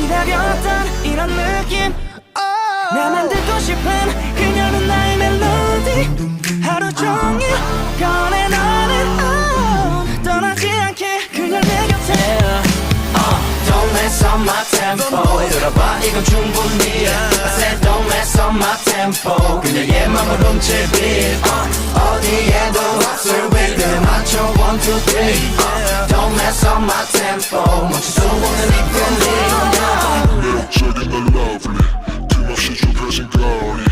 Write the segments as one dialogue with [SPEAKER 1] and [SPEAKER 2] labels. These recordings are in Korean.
[SPEAKER 1] 기다렸던 이런 느낌 나만 듣고 싶은 그녀는 나의 멜로디 하루 종일 꺼내 너는 떠나지 않게 그녀 내 곁에
[SPEAKER 2] Don't mess up my tempo 들어봐 이건 충분히 I said don't mess up my tempo 그녀의 맘을 훔칠 beat 어디에도 없을 rhythm 맞춰 1, 2, 3 Don't mess up my tempo 멈출 수 없는 이 feeling
[SPEAKER 3] 매력적인 널 lovely 틈없이 좁혀진 거리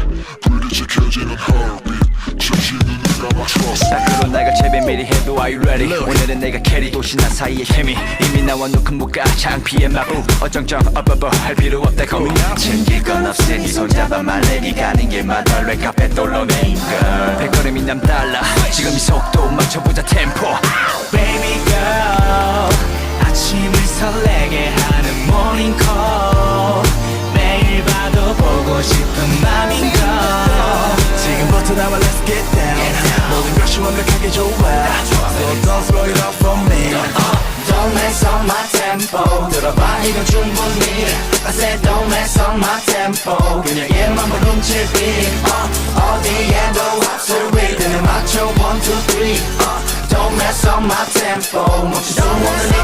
[SPEAKER 3] 불빛이 켜지는 heartbeat 잠시 눈을 감아 trust
[SPEAKER 4] 딱 그런 날 재배 미리 해도 Are you ready 오늘은 내가 캐리 도시나 사이의 케미 이미 나와 놓은 무가 창피의 마부 어정쩡 할 필요 없다 고민 챙길 건 없으니 손잡아 말레니 가는 길마다 랩카페 돌러내 girl 백걸음이 남달라 지금 이 속도 맞춰보자 템포
[SPEAKER 1] Baby girl 아침을 설레게 하는 morning call 매일 봐도 보고 싶은 맘인걸
[SPEAKER 2] 지금부터 나와 let's get down 모든 것이 완벽하게 좋아 So don't slow it up for me Don't mess up my tempo 들어봐 이건 충분히 I said don't mess up my tempo 그녀의 맘을 훔칠 beat 어디에도 없을 rhythm에 맞춰 1, 2, 3 Don't mess up my tempo 멈출 수 없는 이